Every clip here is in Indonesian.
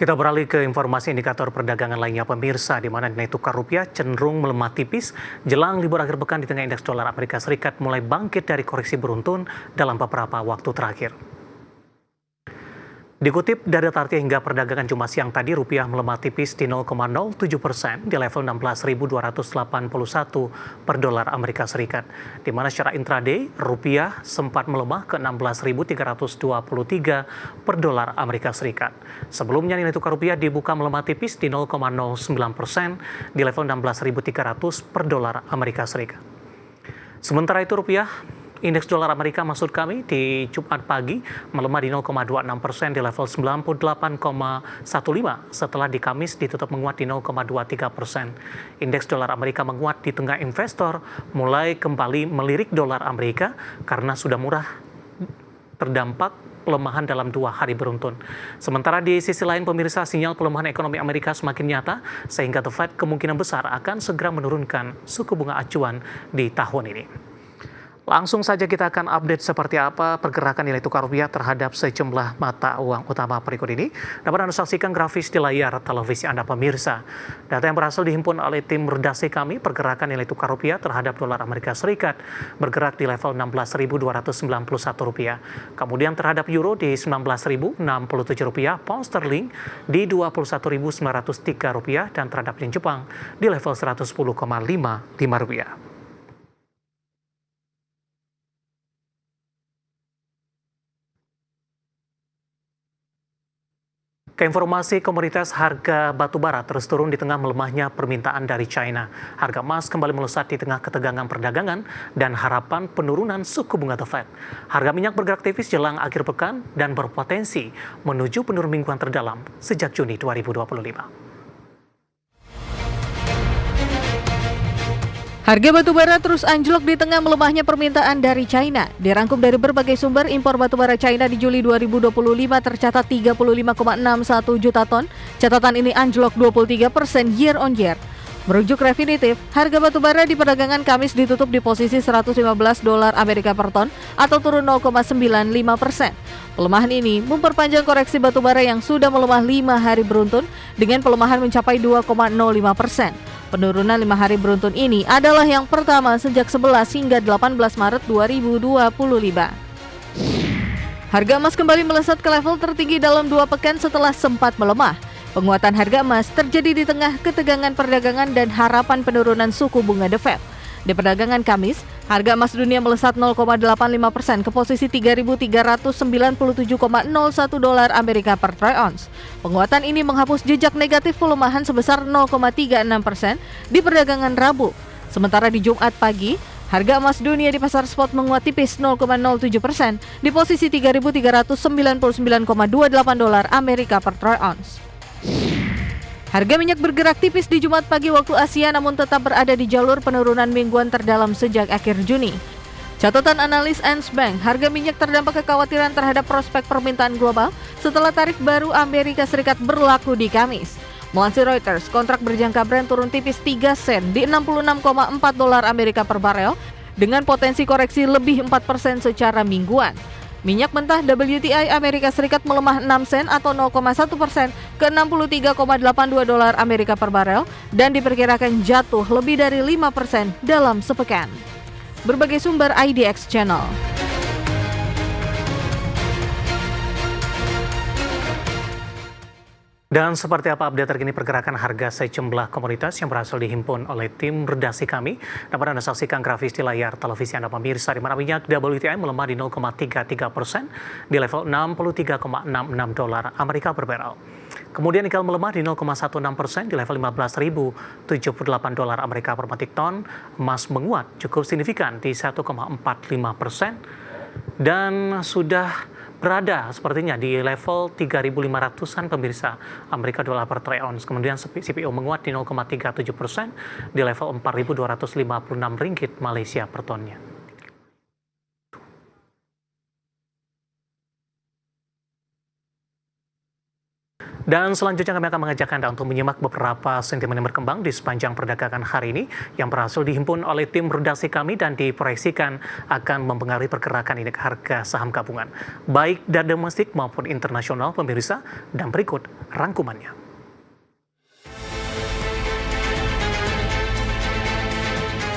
Kita beralih ke informasi indikator perdagangan lainnya pemirsa, di mana nilai tukar rupiah cenderung melemah tipis jelang libur akhir pekan di tengah indeks dolar Amerika Serikat mulai bangkit dari koreksi beruntun dalam beberapa waktu terakhir. Dikutip dari data hingga perdagangan Jumat siang tadi, rupiah melemah tipis di 0,07% di level 16.281 per dolar Amerika Serikat. Di mana secara intraday, rupiah sempat melemah ke 16.323 per dolar Amerika Serikat. Sebelumnya nilai tukar rupiah dibuka melemah tipis di 0,09% di level 16.300 per dolar Amerika Serikat. Sementara itu Indeks dolar Amerika maksud kami di Jumat pagi melemah di 0,26% di level 98,15 setelah di Kamis ditutup menguat di 0,23%. Indeks dolar Amerika menguat di tengah investor mulai kembali melirik dolar Amerika karena sudah murah terdampak pelemahan dalam 2 hari beruntun. Sementara di sisi lain pemirsa, sinyal pelemahan ekonomi Amerika semakin nyata sehingga The Fed kemungkinan besar akan segera menurunkan suku bunga acuan di tahun ini. Langsung saja kita akan update seperti apa pergerakan nilai tukar rupiah terhadap sejumlah mata uang utama berikut ini. Dapat Anda saksikan grafis di layar televisi Anda pemirsa. Data yang berhasil dihimpun oleh tim redaksi kami, pergerakan nilai tukar rupiah terhadap dolar Amerika Serikat bergerak di level 16.291 rupiah. Kemudian terhadap euro di 19.067 rupiah, pound sterling di 21.903 rupiah, dan terhadap yen Jepang di level 110,55 rupiah. Keinformasi komoditas, harga batubara terus turun di tengah melemahnya permintaan dari China. Harga emas kembali melesat di tengah ketegangan perdagangan dan harapan penurunan suku bunga The Fed. Harga minyak bergerak tipis jelang akhir pekan dan berpotensi menuju penurunan mingguan terdalam sejak Juni 2025. Harga batubara terus anjlok di tengah melemahnya permintaan dari China. Dirangkum dari berbagai sumber, impor batubara China di Juli 2025 tercatat 35,61 juta ton. Catatan ini anjlok 23% year on year. Merujuk Refinitiv, harga batubara di perdagangan Kamis ditutup di posisi $115 Amerika per ton atau turun 0,95%. Pelemahan ini memperpanjang koreksi batubara yang sudah melemah 5 hari beruntun dengan pelemahan mencapai 2,05%. Penurunan 5 hari beruntun ini adalah yang pertama sejak 11 hingga 18 Maret 2025. Harga emas kembali melesat ke level tertinggi dalam 2 pekan setelah sempat melemah. Penguatan harga emas terjadi di tengah ketegangan perdagangan dan harapan penurunan suku bunga The Fed. Di perdagangan Kamis, harga emas dunia melesat 0,85% ke posisi 3.397,01 dolar Amerika per troy ounce. Penguatan ini menghapus jejak negatif pelemahan sebesar 0,36% di perdagangan Rabu. Sementara di Jumat pagi, harga emas dunia di pasar spot menguat tipis 0,07% di posisi 3.399,28 dolar Amerika per troy ounce. Harga minyak bergerak tipis di Jumat pagi waktu Asia namun tetap berada di jalur penurunan mingguan terdalam sejak akhir Juni. Catatan analis Ernst Bank, harga minyak terdampak kekhawatiran terhadap prospek permintaan global setelah tarif baru Amerika Serikat berlaku di Kamis. Melansir Reuters, kontrak berjangka Brent turun tipis 3 sen di 66,4 dolar Amerika per barel dengan potensi koreksi lebih 4% secara mingguan. Minyak mentah WTI Amerika Serikat melemah 6 sen atau 0,1% ke 63,82 dolar Amerika per barel dan diperkirakan jatuh lebih dari 5% dalam sepekan. Berbagai sumber IDX Channel. Dan seperti apa update terkini pergerakan harga sejumlah komoditas yang berhasil dihimpun oleh tim redaksi kami. Dapat Anda saksikan grafis di layar televisi Anda pemirsa, di mana minyak WTI melemah di 0,33% di level 63,66 dolar Amerika per barel. Kemudian nikel melemah di 0,16% di level 15.078 dolar Amerika per metrik ton. Emas menguat cukup signifikan di 1,45% dan sudah berada sepertinya di level 3.500-an pemirsa Amerika dolar per troy ounce. Kemudian CPO menguat di 0,37% di level 4.256 ringgit Malaysia per tonnya. Dan selanjutnya kami akan mengajak Anda untuk menyimak beberapa sentimen yang berkembang di sepanjang perdagangan hari ini yang berhasil dihimpun oleh tim redaksi kami dan diproyeksikan akan mempengaruhi pergerakan indeks harga saham gabungan, baik dari domestik maupun internasional pemirsa, dan berikut rangkumannya.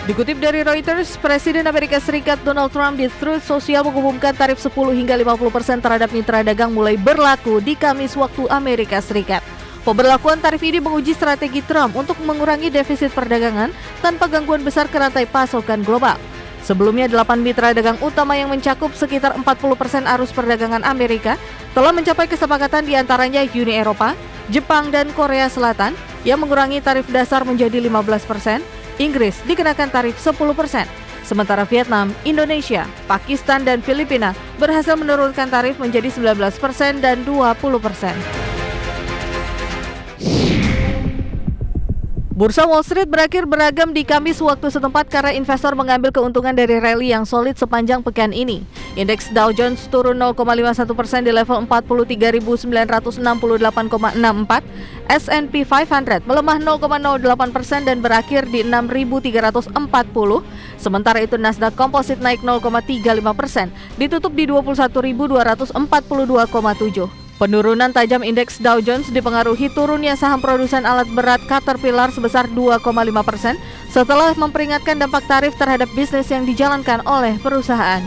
Dikutip dari Reuters, Presiden Amerika Serikat Donald Trump di Truth Social mengumumkan tarif 10 hingga 50% terhadap mitra dagang mulai berlaku di Kamis waktu Amerika Serikat. Pemberlakuan tarif ini menguji strategi Trump untuk mengurangi defisit perdagangan tanpa gangguan besar ke rantai pasokan global. Sebelumnya, 8 mitra dagang utama yang mencakup sekitar 40% arus perdagangan Amerika telah mencapai kesepakatan di antaranya Uni Eropa, Jepang, dan Korea Selatan yang mengurangi tarif dasar menjadi 15%, Inggris dikenakan tarif 10%. Sementara Vietnam, Indonesia, Pakistan, dan Filipina berhasil menurunkan tarif menjadi 19% dan 20%. Bursa Wall Street berakhir beragam di Kamis waktu setempat karena investor mengambil keuntungan dari rally yang solid sepanjang pekan ini. Indeks Dow Jones turun 0,51% di level 43.968,64. S&P 500 melemah 0,08% dan berakhir di 6.340. Sementara itu Nasdaq Composite naik 0,35%, ditutup di 21.242,7. Penurunan tajam indeks Dow Jones dipengaruhi turunnya saham produsen alat berat Caterpillar sebesar 2,5% setelah memperingatkan dampak tarif terhadap bisnis yang dijalankan oleh perusahaan.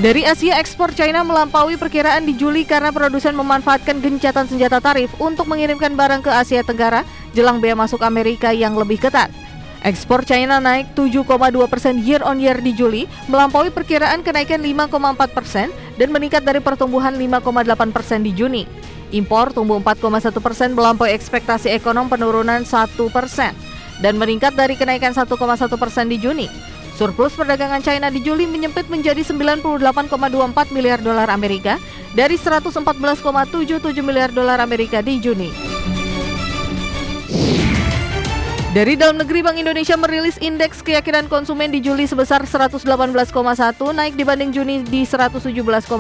Dari Asia, ekspor China melampaui perkiraan di Juli karena produsen memanfaatkan gencatan senjata tarif untuk mengirimkan barang ke Asia Tenggara jelang bea masuk Amerika yang lebih ketat. Ekspor China naik 7,2% year on year di Juli, melampaui perkiraan kenaikan 5,4% dan meningkat dari pertumbuhan 5,8% di Juni. Impor tumbuh 4,1% melampaui ekspektasi ekonom penurunan 1% dan meningkat dari kenaikan 1,1% di Juni. Surplus perdagangan China di Juli menyempit menjadi 98,24 miliar dolar Amerika dari 114,77 miliar dolar Amerika di Juni. Dari dalam negeri, Bank Indonesia merilis indeks keyakinan konsumen di Juli sebesar 118,1, naik dibanding Juni di 117,8.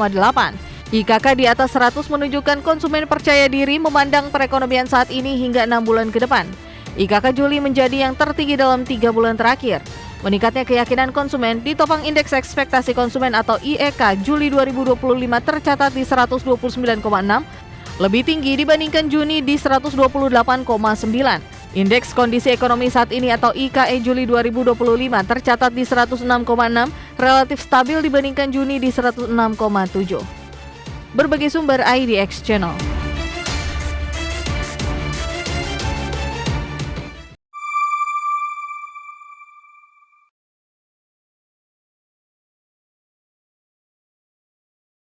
IKK di atas 100 menunjukkan konsumen percaya diri memandang perekonomian saat ini hingga 6 bulan ke depan. IKK Juli menjadi yang tertinggi dalam 3 bulan terakhir. Meningkatnya keyakinan konsumen ditopang indeks ekspektasi konsumen atau IEK Juli 2025 tercatat di 129,6, lebih tinggi dibandingkan Juni di 128,9. Indeks kondisi ekonomi saat ini atau IKE Juli 2025 tercatat di 106,6, relatif stabil dibandingkan Juni di 106,7. Berbagai sumber IDX Channel.